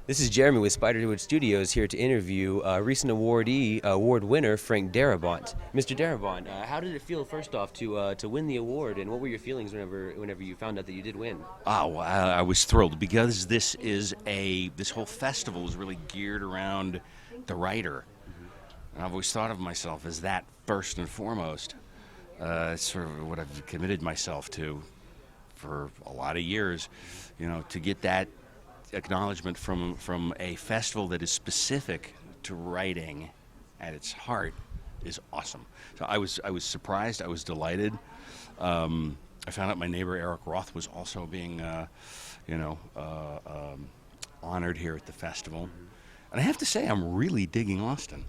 This is Jeremy with Spiderwood Studios here to interview recent award winner Frank Darabont. Mr. Darabont, how did it feel first off to win the award, and what were your feelings whenever you found out that you did win? Oh, I was thrilled because this whole festival is really geared around the writer. And I've always thought of myself as that first and foremost. It's sort of what I've committed myself to for a lot of years, to get that acknowledgement from a festival that is specific to writing at its heart is awesome. So I was surprised. I was delighted. I found out my neighbor Eric Roth was also being, honored here at the festival, and I have to say I'm really digging Austin.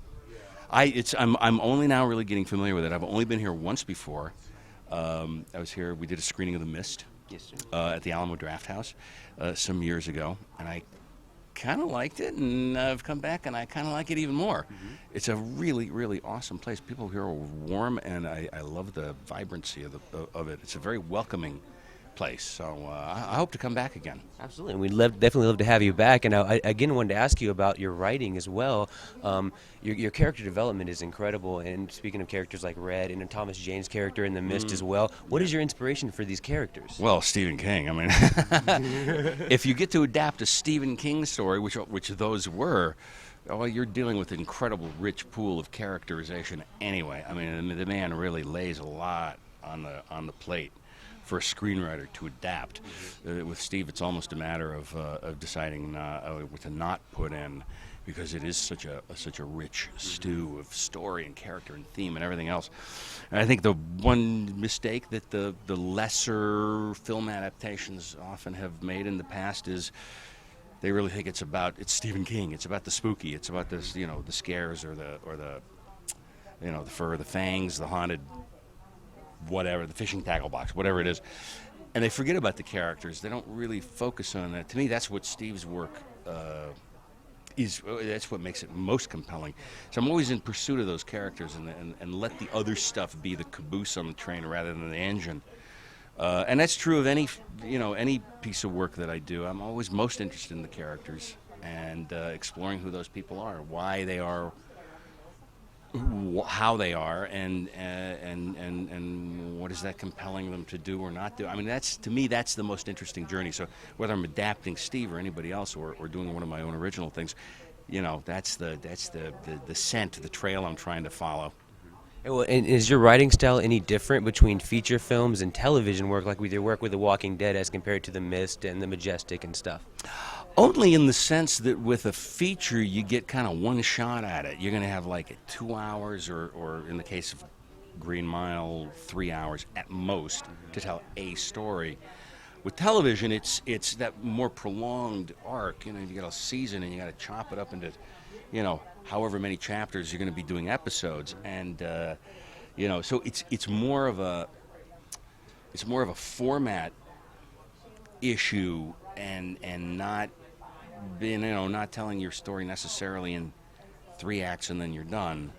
I'm only now really getting familiar with it. I've only been here once before. I was here. We did a screening of The Mist. Yes, sir. At the Alamo Draft House some years ago, and I kind of liked it, and I've come back and I kind of like it even more. It's a really, really awesome place. People here are warm, and I love the vibrancy of it. It's a very welcoming place, so I hope to come back again. Absolutely, and definitely love to have you back. And I again wanted to ask you about your writing as well. Your character development is incredible, and speaking of characters like Red and Thomas Jane's character in The Mist as well, what is your inspiration for these characters? Well, Stephen King. I mean, if you get to adapt a Stephen King story, which those were, well, you're dealing with an incredible, rich pool of characterization anyway. I mean, the man really lays a lot on the plate for a screenwriter to adapt. With Steve, it's almost a matter of deciding what to not put in, because it is such a rich stew of story and character and theme and everything else. And I think the one mistake that the lesser film adaptations often have made in the past is they really think it's Stephen King. It's about the spooky. It's about this, the scares or the fur, the fangs, the haunted, whatever, the fishing tackle box, whatever it is. And they forget about the characters. They don't really focus on that. To me, that's what Steve's work that's what makes it most compelling. So I'm always in pursuit of those characters and let the other stuff be the caboose on the train rather than the engine. And that's true of any piece of work that I do. I'm always most interested in the characters and exploring who those people are, why they are, how they are, and what is that compelling them to do or not do. I mean, to me that's the most interesting journey. So whether I'm adapting Steve or anybody else, or doing one of my own original things, that's the scent, the trail I'm trying to follow. And is your writing style any different between feature films and television work, like with your work with The Walking Dead as compared to The Mist and The Majestic and stuff? Only in the sense that with a feature, you get kind of one shot at it. You're going to have like 2 hours, or in the case of Green Mile, 3 hours at most to tell a story. With television, it's that more prolonged arc. You got a season, and you got to chop it up into, however many chapters you're going to be doing episodes, and so it's more of a format issue, and not not telling your story necessarily in 3 acts and then you're done.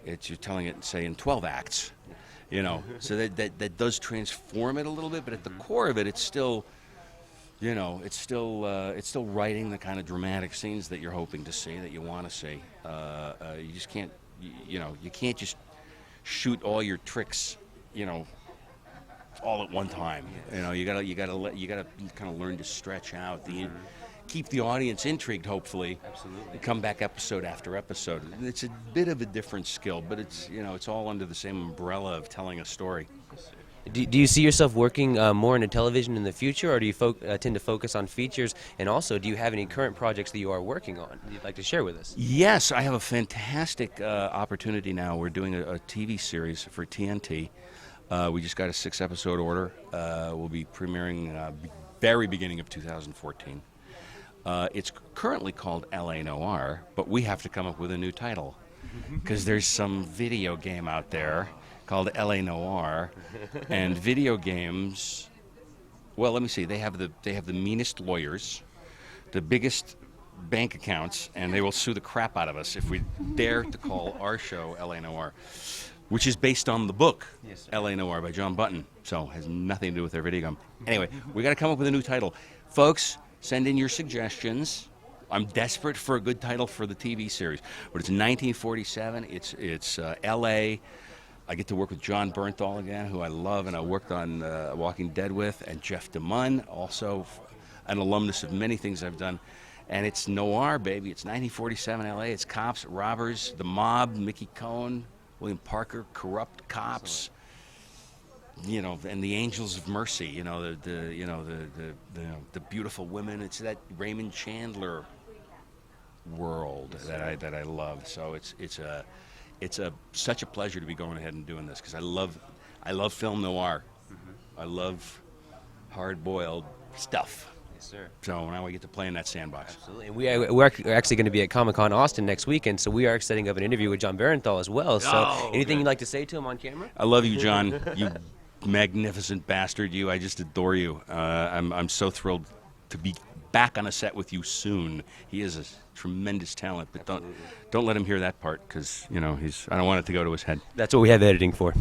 You're telling it, say, in 12 acts. So that does transform it a little bit, but at the core of it, it's still it's still writing the kind of dramatic scenes that you're hoping to see, that you want to see. You just can't, you can't just shoot all your tricks, all at one time. You gotta kind of learn to stretch out keep the audience intrigued, hopefully. Absolutely. And come back episode after episode. It's a bit of a different skill, but it's all under the same umbrella of telling a story. Do you see yourself working more into television in the future, or do you tend to focus on features? And also, do you have any current projects that you are working on that you'd like to share with us? Yes, I have a fantastic opportunity now. We're doing a TV series for TNT. We just got a 6-episode order. We'll be premiering very beginning of 2014. It's currently called L.A. Noire, but we have to come up with a new title because there's some video game out there called L.A. Noire, and video games. Well, let me see. They have the meanest lawyers, the biggest bank accounts, and they will sue the crap out of us if we dare to call our show L.A. Noire, which is based on the book L.A. Noire by John Button. So it has nothing to do with their video game. Anyway, we got to come up with a new title, folks. Send in your suggestions. I'm desperate for a good title for the TV series, but it's 1947. It's L.A. I get to work with John Bernthal again, who I love, and I worked on Walking Dead with, and Jeff DeMunn, also an alumnus of many things I've done. And it's noir, baby. It's 1947 L.A. It's cops, robbers, the mob, Mickey Cohen, William Parker, corrupt cops. You know, and the angels of mercy. You know, the beautiful women. It's that Raymond Chandler world that I love. So it's such a pleasure to be going ahead and doing this, because I love film noir. I love hard-boiled stuff. Yes, sir. So now we get to play in that sandbox. Absolutely. And we're actually going to be at Comic-Con Austin next weekend, so we are setting up an interview with John Barenthal as well. So anything you'd like to say to him on camera? I love you, John. You magnificent bastard. You. I just adore you. I'm so thrilled to be back on a set with you soon. He is a tremendous talent, but don't let him hear that part, because I don't want it to go to his head. That's what we have editing for.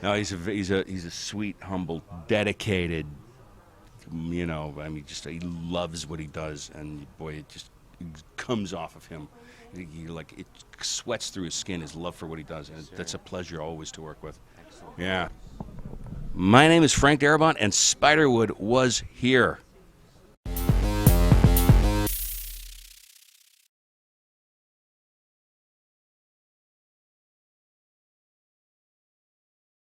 No, he's a sweet, humble, dedicated. He loves what he does, and boy, it comes off of him. It sweats through his skin, his love for what he does, and that's a pleasure always to work with. Excellent. Yeah. My name is Frank Darabont, and Spiderwood was here.